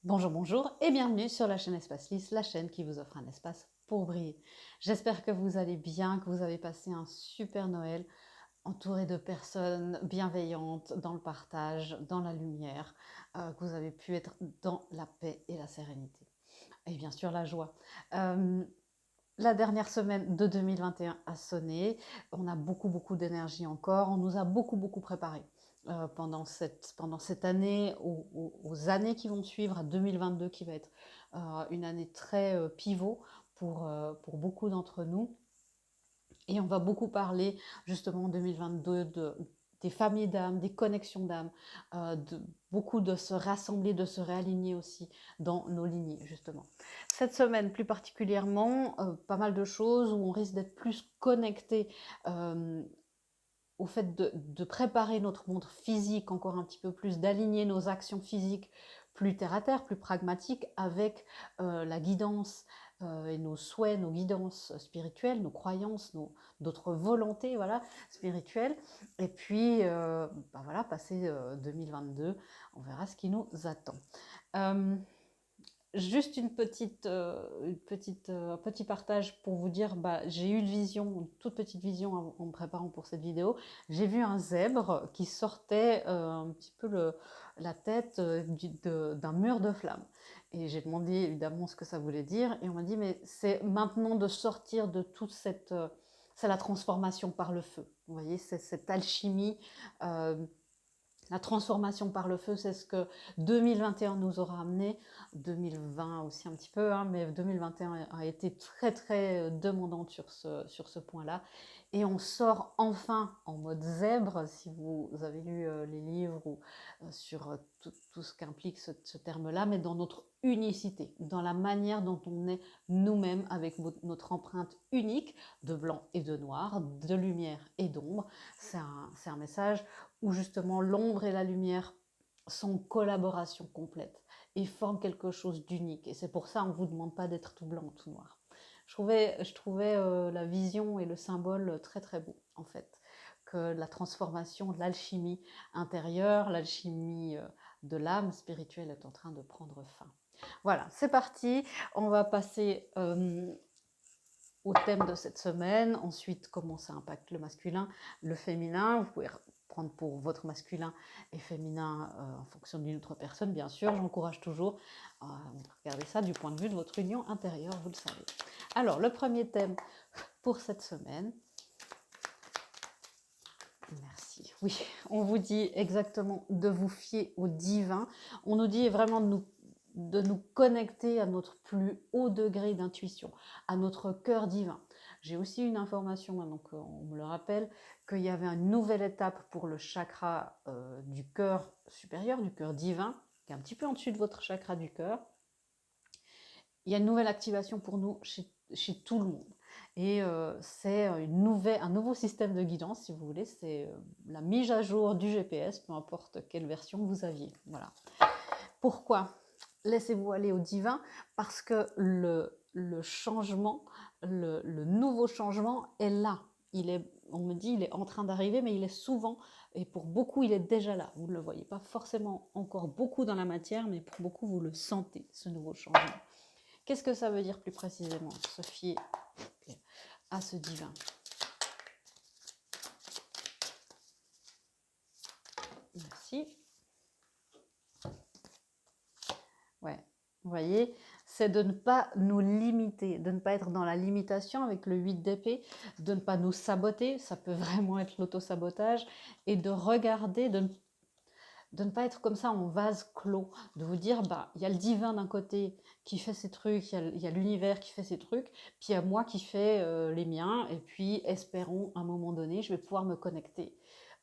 Bonjour, bonjour et bienvenue sur la chaîne Espace Lys, la chaîne qui vous offre un espace pour briller. J'espère que vous allez bien, que vous avez passé un super Noël entouré de personnes bienveillantes, dans le partage, dans la lumière, que vous avez pu être dans la paix et la sérénité. Et bien sûr la joie. Euh, la dernière semaine de 2021 a sonné, on a beaucoup d'énergie encore, on nous a beaucoup préparé pendant cette année, aux années qui vont suivre, à 2022 qui va être une année très pivot pour beaucoup d'entre nous. Et on va beaucoup parler justement en 2022 des familles d'âmes, des connexions d'âmes, beaucoup de se rassembler, de se réaligner aussi dans nos lignées justement. Cette semaine plus particulièrement, pas mal de choses où on risque d'être plus connecté au fait de préparer notre monde physique encore un petit peu plus, d'aligner nos actions physiques plus terre à terre, plus pragmatiques, avec la guidance et nos souhaits, nos guidances spirituelles, nos croyances, d'autres volontés voilà, spirituelles. Et puis, voilà, passer 2022, on verra ce qui nous attend. Euh, Juste un petit partage pour vous dire, j'ai eu une toute petite vision en me préparant pour cette vidéo. J'ai vu un zèbre qui sortait un petit peu la tête d'un mur de flammes. Et j'ai demandé évidemment ce que ça voulait dire. Et on m'a dit, mais c'est maintenant de sortir de toute cette... c'est la transformation par le feu. Vous voyez, c'est cette alchimie. euh, la transformation par le feu, c'est ce que 2021 nous aura amené, 2020 aussi un petit peu, hein, mais 2021 a été très demandante sur ce point-là. Et on sort enfin en mode zèbre, si vous avez lu les livres ou sur tout ce qu'implique ce terme-là, mais dans notre unicité, dans la manière dont on est nous-mêmes, avec notre empreinte unique de blanc et de noir, de lumière et d'ombre. C'est un message où justement l'ombre et la lumière sont en collaboration complète et forment quelque chose d'unique. Et c'est pour ça qu'on ne vous demande pas d'être tout blanc ou tout noir. Je trouvais la vision et le symbole très beau, en fait. Que la transformation de l'alchimie intérieure, l'alchimie de l'âme spirituelle est en train de prendre fin. Voilà, c'est parti. On va passer au thème de cette semaine. Ensuite, comment ça impacte le masculin, le féminin. Vous pouvez prendre pour votre masculin et féminin en fonction d'une autre personne, bien sûr. J'encourage toujours à regarder ça du point de vue de votre union intérieure, vous le savez. Alors, le premier thème pour cette semaine. Merci. Oui, on vous dit exactement de vous fier au divin. On nous dit vraiment de nous connecter à notre plus haut degré d'intuition, à notre cœur divin. J'ai aussi une information, maintenant qu'on me le rappelle, qu'il y avait une nouvelle étape pour le chakra du cœur supérieur, du cœur divin, qui est un petit peu en dessus de votre chakra du cœur. Il y a une nouvelle activation pour nous chez tout le monde. Et c'est un nouveau système de guidance, si vous voulez. C'est la mise à jour du GPS, peu importe quelle version vous aviez. Voilà. Pourquoi laissez-vous aller au divin? Parce que le changement, le nouveau changement est là. On me dit il est en train d'arriver, mais il est souvent, et pour beaucoup, il est déjà là. Vous ne le voyez pas forcément encore beaucoup dans la matière, mais pour beaucoup, vous le sentez, ce nouveau changement. Qu'est-ce que ça veut dire plus précisément? Se fier à ce divin. Merci. Ouais, vous voyez, c'est de ne pas nous limiter, de ne pas être dans la limitation avec le 8 d'épée, de ne pas nous saboter, ça peut vraiment être l'auto-sabotage, et de regarder, de ne pas être comme ça en vase clos, de vous dire, il y a le divin d'un côté qui fait ses trucs, il y a l'univers qui fait ses trucs, puis il y a moi qui fais les miens, et puis espérons, à un moment donné, je vais pouvoir me connecter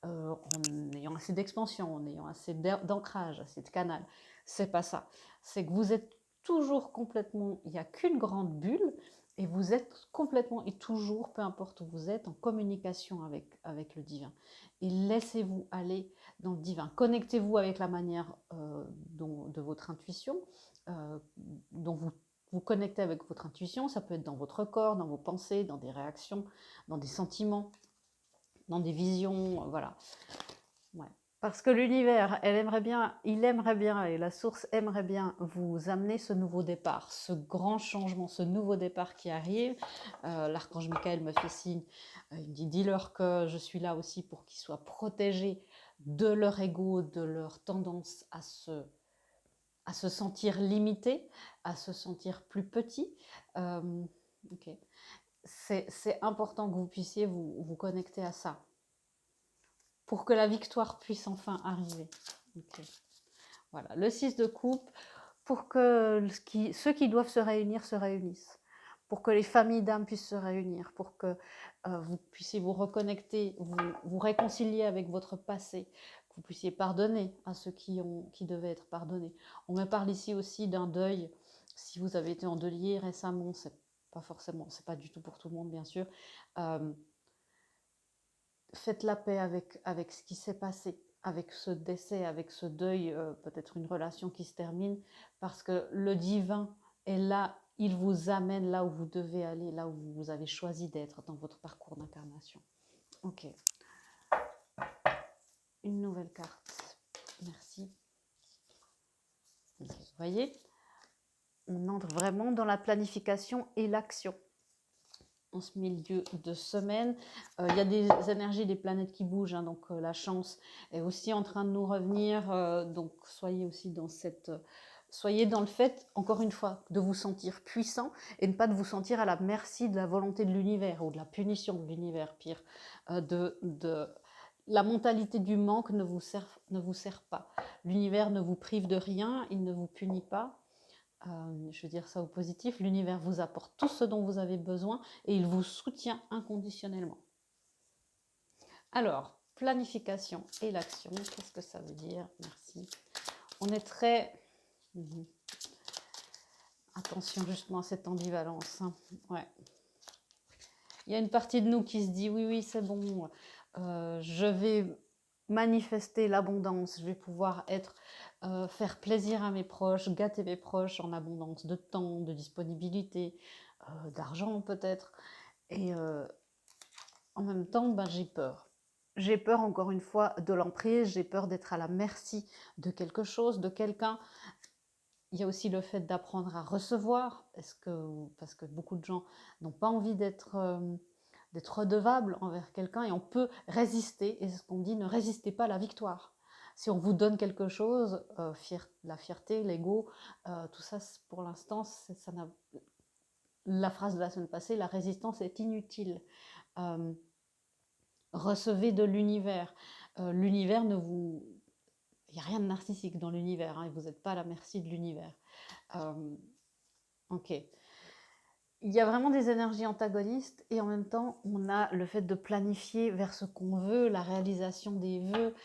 en ayant assez d'expansion, en ayant assez d'ancrage, assez de canal. C'est pas ça. C'est que vous êtes toujours complètement, il n'y a qu'une grande bulle, et vous êtes complètement et toujours, peu importe où vous êtes, en communication avec le divin. Et laissez-vous aller dans le divin. Connectez-vous avec la manière de votre intuition, dont vous connectez avec votre intuition. Ça peut être dans votre corps, dans vos pensées, dans des réactions, dans des sentiments, dans des visions, voilà. Ouais. Parce que l'univers, il aimerait bien, et la source aimerait bien vous amener ce nouveau départ, ce grand changement, ce nouveau départ qui arrive. L'archange Michael me fait signe, il me dit, dis-leur que je suis là aussi pour qu'ils soient protégés de leur ego, de leur tendance à se sentir limité, à se sentir plus petit. Ok. C'est important que vous puissiez vous connecter à ça pour que la victoire puisse enfin arriver. Okay. Voilà, le 6 de coupe, pour que ceux qui doivent se réunir se réunissent, pour que les familles d'âmes puissent se réunir, pour que vous puissiez vous reconnecter, vous réconcilier avec votre passé, que vous puissiez pardonner à ceux qui devaient être pardonnés. On me parle ici aussi d'un deuil. Si vous avez été endeuillé récemment, c'est pas du tout pour tout le monde, bien sûr. Faites la paix avec ce qui s'est passé, avec ce décès, avec ce deuil, peut-être une relation qui se termine, parce que le divin est là, il vous amène là où vous devez aller, là où vous avez choisi d'être dans votre parcours d'incarnation. Ok. Une nouvelle carte. Merci. Okay. Vous voyez, on entre vraiment dans la planification et l'action. En ce milieu de semaine, il y a des énergies des planètes qui bougent, hein, donc la chance est aussi en train de nous revenir, donc soyez aussi dans soyez dans le fait, encore une fois, de vous sentir puissant et ne pas de vous sentir à la merci de la volonté de l'univers ou de la punition de l'univers, pire. La mentalité du manque ne vous sert pas. L'univers ne vous prive de rien, il ne vous punit pas. Je veux dire ça au positif, l'univers vous apporte tout ce dont vous avez besoin et il vous soutient inconditionnellement. Alors, planification et l'action, qu'est-ce que ça veut dire? Merci. On est très... Attention justement à cette ambivalence. Hein. Ouais. Il y a une partie de nous qui se dit, oui, c'est bon, je vais manifester l'abondance, je vais pouvoir faire plaisir à mes proches, gâter mes proches en abondance de temps, de disponibilité, d'argent peut-être. Et en même temps, j'ai peur. J'ai peur, encore une fois, de l'emprise, j'ai peur d'être à la merci de quelque chose, de quelqu'un. Il y a aussi le fait d'apprendre à recevoir, parce que beaucoup de gens n'ont pas envie d'être redevable envers quelqu'un et on peut résister. Et ce qu'on dit, ne résistez pas à la victoire. Si on vous donne quelque chose, la fierté, l'ego, tout ça, pour l'instant, la phrase de la semaine passée, la résistance est inutile. Recevez de l'univers. L'univers ne vous... Il n'y a rien de narcissique dans l'univers, hein, et vous n'êtes pas à la merci de l'univers. Ok. Il y a vraiment des énergies antagonistes et en même temps, on a le fait de planifier vers ce qu'on veut, la réalisation des vœux.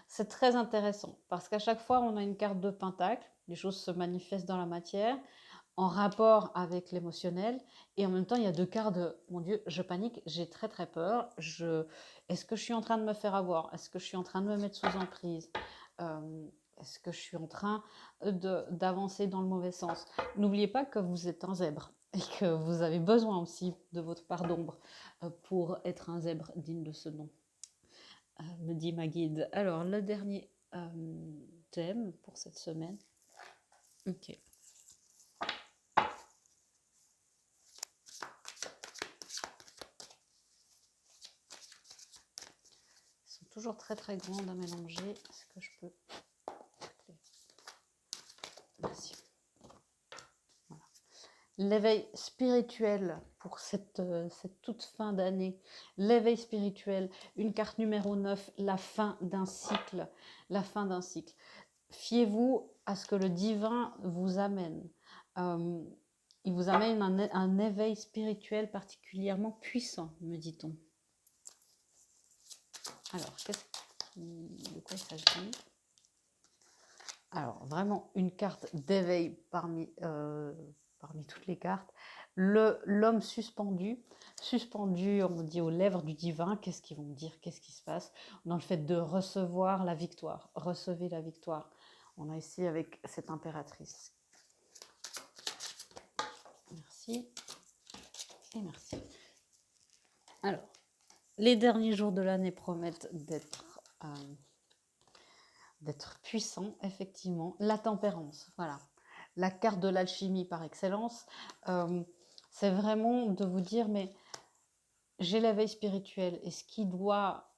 C'est très intéressant parce qu'à chaque fois, on a une carte de pentacle, les choses se manifestent dans la matière, en rapport avec l'émotionnel, et en même temps, il y a deux cartes de « mon Dieu, je panique, j'ai très très peur, est-ce que je suis en train de me faire avoir? Est-ce que je suis en train de me mettre sous emprise? Est-ce que je suis en train d'avancer dans le mauvais sens ?» N'oubliez pas que vous êtes un zèbre et que vous avez besoin aussi de votre part d'ombre pour être un zèbre digne de ce nom, me dit ma guide. Alors, le dernier thème pour cette semaine. Ok. Ils sont toujours très très grandes à mélanger. Est-ce que je peux... Merci. Voilà. L'éveil spirituel pour cette toute fin d'année. L'éveil spirituel, une carte numéro 9, la fin d'un cycle. La fin d'un cycle. Fiez-vous à ce que le divin vous amène. Il vous amène un éveil spirituel particulièrement puissant, me dit-on. Alors, de quoi il s'agit? Alors, vraiment une carte d'éveil parmi toutes les cartes. L'homme suspendu, on dit aux lèvres du divin, qu'est-ce qu'ils vont me dire, qu'est-ce qui se passe? Dans le fait de recevoir la victoire, recevez la victoire. On a ici avec cette impératrice. Merci et merci. Alors, les derniers jours de l'année promettent d'être d'être puissant, effectivement. La tempérance, voilà. La carte de l'alchimie par excellence. C'est vraiment de vous dire, mais j'ai l'éveil spirituel et ce qui doit,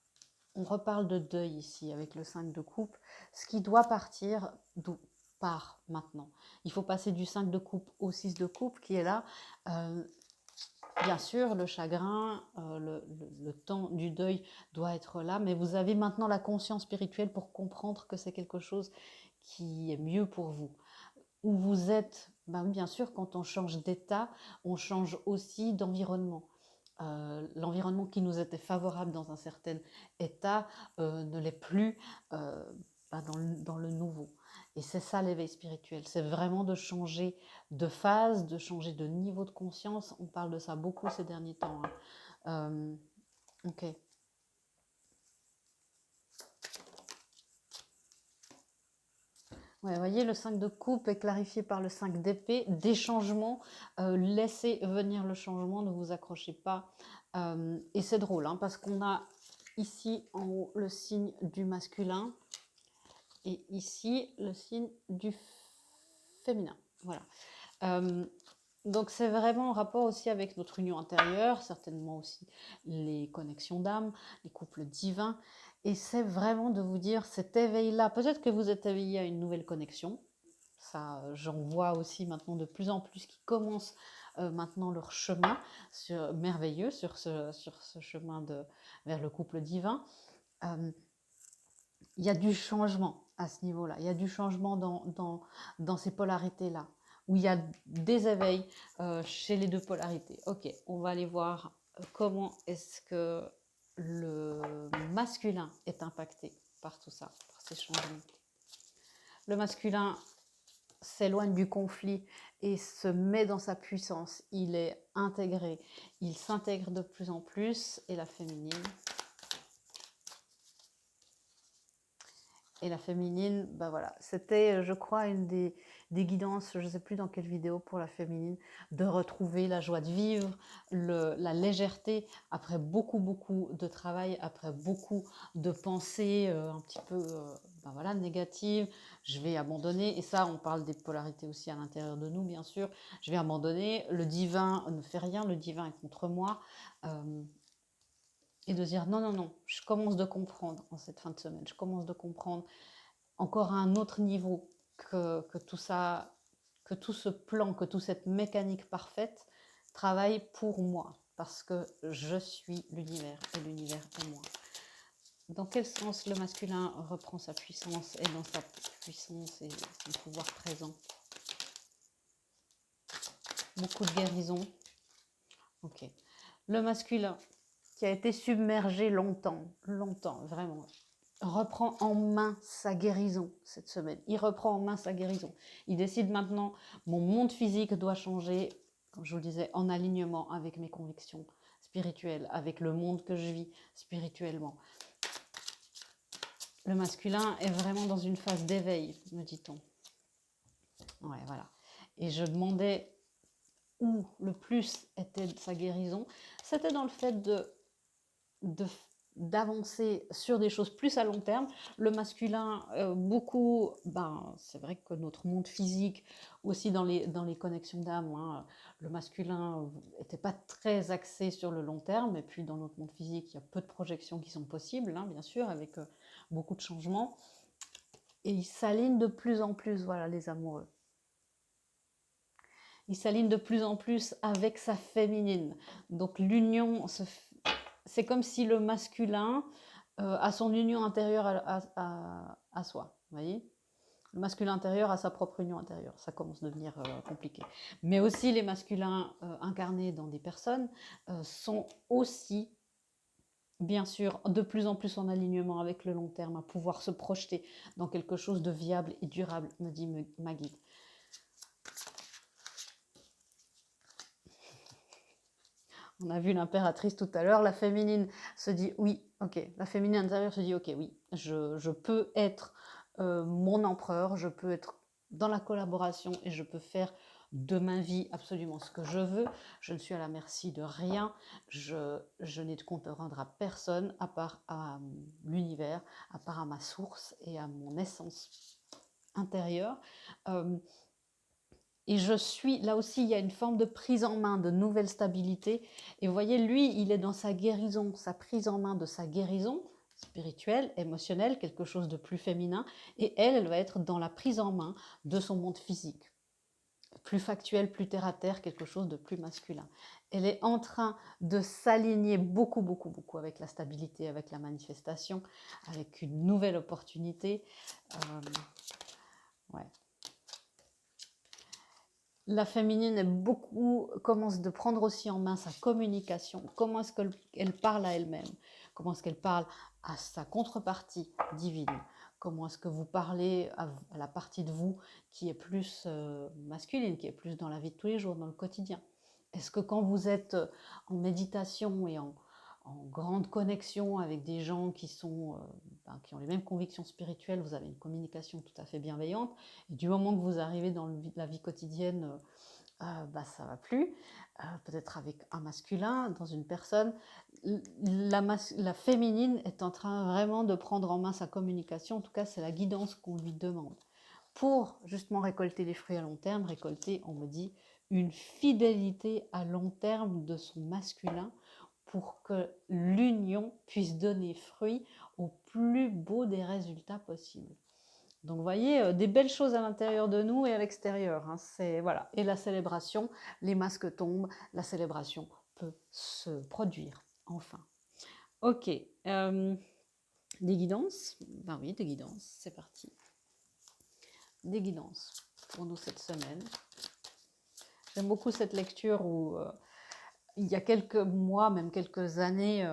on reparle de deuil ici avec le 5 de coupe, ce qui doit partir, part maintenant. Il faut passer du 5 de coupe au 6 de coupe qui est là. Bien sûr, le chagrin, le temps du deuil doit être là, mais vous avez maintenant la conscience spirituelle pour comprendre que c'est quelque chose qui est mieux pour vous. Où vous êtes, ben bien sûr, quand on change d'état, on change aussi d'environnement. L'environnement qui nous était favorable dans un certain état ne l'est plus dans le nouveau. Et c'est ça l'éveil spirituel, c'est vraiment de changer de phase, de changer de niveau de conscience. On parle de ça beaucoup ces derniers temps. Ok. Ouais, voyez, le 5 de coupe est clarifié par le 5 d'épée. Des changements, laissez venir le changement, ne vous accrochez pas. Et c'est drôle, hein, parce qu'on a ici en haut le signe du masculin et ici le signe du féminin. Voilà. Donc c'est vraiment en rapport aussi avec notre union intérieure, certainement aussi les connexions d'âme, les couples divins. Et c'est vraiment de vous dire cet éveil-là, peut-être que vous êtes éveillé à une nouvelle connexion. Ça, j'en vois aussi maintenant de plus en plus qui commencent maintenant leur chemin merveilleux sur ce chemin vers le couple divin. Il y a du changement à ce niveau-là. Il y a du changement dans ces polarités-là, où il y a des éveils chez les deux polarités. Ok, on va aller voir comment est-ce que le masculin est impacté par tout ça, par ces changements. Le masculin s'éloigne du conflit et se met dans sa puissance. Il est intégré, il s'intègre de plus en plus. Et la féminine, ben voilà, c'était, je crois, une des guidances, je ne sais plus dans quelle vidéo pour la féminine, de retrouver la joie de vivre, la légèreté, après beaucoup de travail, après beaucoup de pensées un petit peu ben voilà, négatives. Je vais abandonner, et ça, on parle des polarités aussi à l'intérieur de nous, bien sûr. Je vais abandonner, le divin ne fait rien, le divin est contre moi. Et de dire non, je commence de comprendre en cette fin de semaine, je commence de comprendre encore à un autre niveau que tout ça, que tout ce plan, que toute cette mécanique parfaite travaille pour moi, parce que je suis l'univers et l'univers est moi. Dans quel sens le masculin reprend sa puissance et dans sa puissance et son pouvoir présent? Beaucoup de guérison. Ok. Le masculin qui a été submergé longtemps, vraiment, reprend en main sa guérison cette semaine. Il reprend en main sa guérison. Il décide maintenant, mon monde physique doit changer, comme je vous le disais, en alignement avec mes convictions spirituelles, avec le monde que je vis spirituellement. Le masculin est vraiment dans une phase d'éveil, me dit-on. Ouais, voilà. Et je demandais où le plus était sa guérison. C'était dans le fait d'avancer sur des choses plus à long terme. Le masculin, beaucoup, ben, c'est vrai que notre monde physique, aussi dans les connexions d'âme, hein, le masculin n'était pas très axé sur le long terme, et puis dans notre monde physique, il y a peu de projections qui sont possibles, hein, bien sûr, avec beaucoup de changements. Et ils s'alignent de plus en plus, voilà, les amoureux. Il s'aligne de plus en plus avec sa féminine. Donc l'union, c'est comme si le masculin a son union intérieure à soi. Vous voyez, le masculin intérieur a sa propre union intérieure. Ça commence à devenir compliqué. Mais aussi les masculins incarnés dans des personnes sont aussi, bien sûr, de plus en plus en alignement avec le long terme, à pouvoir se projeter dans quelque chose de viable et durable, me dit ma guide. On a vu l'impératrice tout à l'heure, la féminine se dit oui, ok, la féminine intérieure se dit ok, oui, je peux être mon empereur, je peux être dans la collaboration et je peux faire de ma vie absolument ce que je veux. Je ne suis à la merci de rien. Je n'ai de compte à rendre à personne, à part à l'univers, à part à ma source et à mon essence intérieure. Et je suis, là aussi, il y a une forme de prise en main, de nouvelle stabilité. Et vous voyez, lui, il est dans sa guérison, sa prise en main de sa guérison spirituelle, émotionnelle, quelque chose de plus féminin. Et elle va être dans la prise en main de son monde physique, plus factuel, plus terre à terre, quelque chose de plus masculin. Elle est en train de s'aligner beaucoup, beaucoup, beaucoup avec la stabilité, avec la manifestation, avec une nouvelle opportunité. Ouais. La féminine commence de prendre aussi en main sa communication. Comment est-ce qu'elle parle à elle-même? Comment est-ce qu'elle parle à sa contrepartie divine? Comment est-ce que vous parlez à la partie de vous qui est plus masculine, qui est plus dans la vie de tous les jours, dans le quotidien? Est-ce que quand vous êtes en méditation et en grande connexion avec des gens qui ont les mêmes convictions spirituelles, vous avez une communication tout à fait bienveillante, et du moment que vous arrivez dans la vie quotidienne, ça va plus, peut-être avec un masculin, dans une personne, la féminine est en train vraiment de prendre en main sa communication, en tout cas c'est la guidance qu'on lui demande, pour justement récolter les fruits à long terme, récolter, on me dit, une fidélité à long terme de son masculin, pour que l'union puisse donner fruit au plus beau des résultats possibles. Donc vous voyez, des belles choses à l'intérieur de nous et à l'extérieur. Hein, voilà. Et la célébration, les masques tombent, la célébration peut se produire, enfin. Ok, des guidances? Ben oui, des guidances, c'est parti. Des guidances pour nous cette semaine. J'aime beaucoup cette lecture où il y a quelques mois, même quelques années,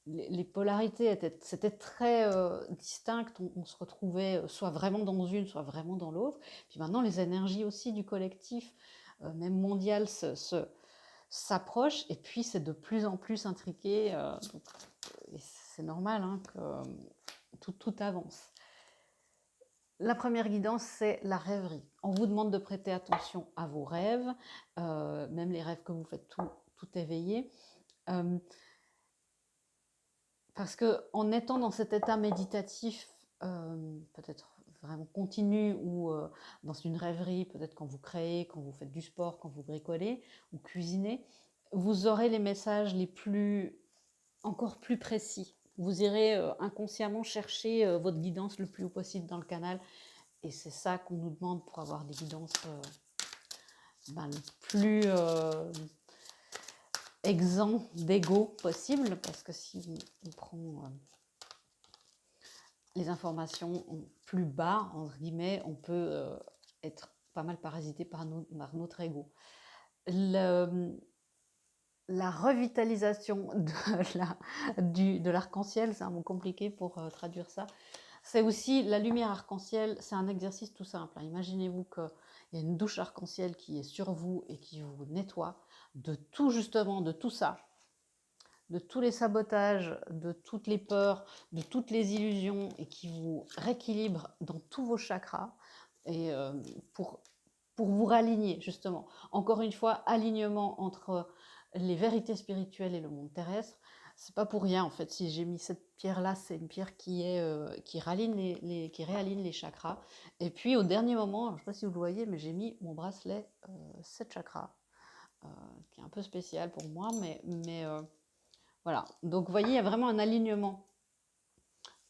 les polarités c'était très distinctes. On se retrouvait soit vraiment dans une, soit vraiment dans l'autre. Puis maintenant, les énergies aussi du collectif, même mondial, s'approchent. Et puis, c'est de plus en plus intriqué. C'est normal hein, que tout avance. La première guidance, c'est la rêverie. On vous demande de prêter attention à vos rêves, même les rêves que vous faites tout éveillé. Parce qu'en étant dans cet état méditatif, peut-être vraiment continu, ou dans une rêverie, peut-être quand vous créez, quand vous faites du sport, quand vous bricolez ou cuisinez, vous aurez les messages encore plus précis. Vous irez inconsciemment chercher votre guidance le plus haut possible dans le canal. Et c'est ça qu'on nous demande pour avoir des guidances le plus exempt d'ego possible, parce que si on prend les informations plus bas, entre guillemets, on peut être pas mal parasité par notre ego. La revitalisation de l'arc-en-ciel, c'est un mot compliqué pour traduire ça, c'est aussi la lumière arc-en-ciel. C'est un exercice tout simple. Imaginez-vous qu'il y a une douche arc-en-ciel qui est sur vous et qui vous nettoie de tout, justement, de tout ça, de tous les sabotages, de toutes les peurs, de toutes les illusions, et qui vous rééquilibre dans tous vos chakras, et pour vous raligner, justement. Encore une fois, alignement entre les vérités spirituelles et le monde terrestre. C'est pas pour rien en fait. Si j'ai mis cette pierre là, c'est une pierre qui réaligne les chakras. Et puis au dernier moment, je ne sais pas si vous le voyez, mais j'ai mis mon bracelet 7 chakras, qui est un peu spécial pour moi, mais voilà. Donc vous voyez, il y a vraiment un alignement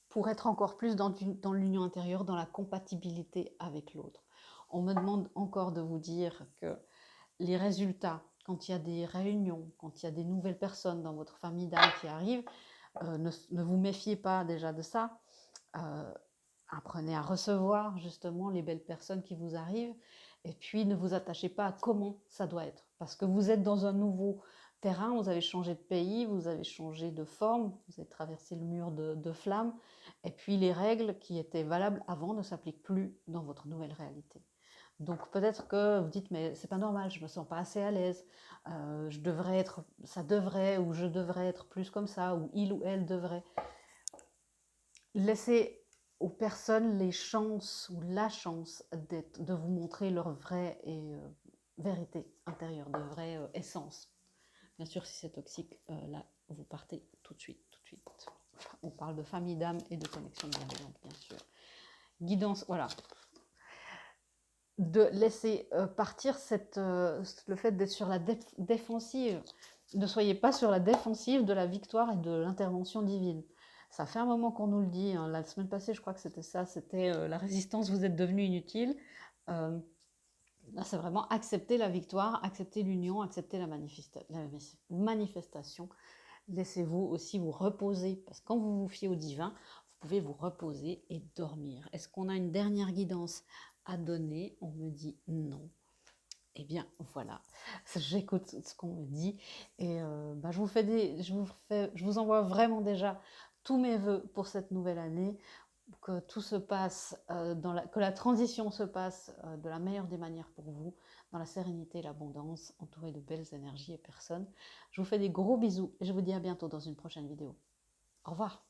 pour être encore plus dans l'union intérieure, dans la compatibilité avec l'autre. On me demande encore de vous dire que les résultats, quand il y a des réunions, quand il y a des nouvelles personnes dans votre famille d'âme qui arrivent, ne vous méfiez pas déjà de ça. Apprenez à recevoir justement les belles personnes qui vous arrivent, et puis ne vous attachez pas à comment ça doit être, parce que vous êtes dans un nouveau terrain, vous avez changé de pays, vous avez changé de forme, vous avez traversé le mur de flammes, et puis les règles qui étaient valables avant ne s'appliquent plus dans votre nouvelle réalité. Donc peut-être que vous dites, mais c'est pas normal, je me sens pas assez à l'aise, je devrais être, ça devrait, ou je devrais être plus comme ça, ou il ou elle devrait. Laissez aux personnes les chances ou la chance de vous montrer leur vrai et vérité intérieure, de vraie essence. Bien sûr, si c'est toxique, là, vous partez tout de suite, tout de suite. On parle de famille d'âme et de connexion bienveillante, bien sûr. Guidance, voilà. De laisser partir le fait d'être sur la défensive. Ne soyez pas sur la défensive de la victoire et de l'intervention divine. Ça fait un moment qu'on nous le dit. Hein. La semaine passée, je crois que c'était ça. C'était la résistance, vous êtes devenu inutile. Là, c'est vraiment accepter la victoire, accepter l'union, accepter la manifestation. Laissez-vous aussi vous reposer. Parce que quand vous vous fiez au divin, vous pouvez vous reposer et dormir. Est-ce qu'on a une dernière guidance à donner? On me dit non. Eh bien, voilà, j'écoute ce qu'on me dit et je vous envoie vraiment déjà tous mes voeux pour cette nouvelle année, que tout se passe, que la transition se passe de la meilleure des manières pour vous, dans la sérénité et l'abondance, entouré de belles énergies et personnes. Je vous fais des gros bisous et je vous dis à bientôt dans une prochaine vidéo. Au revoir.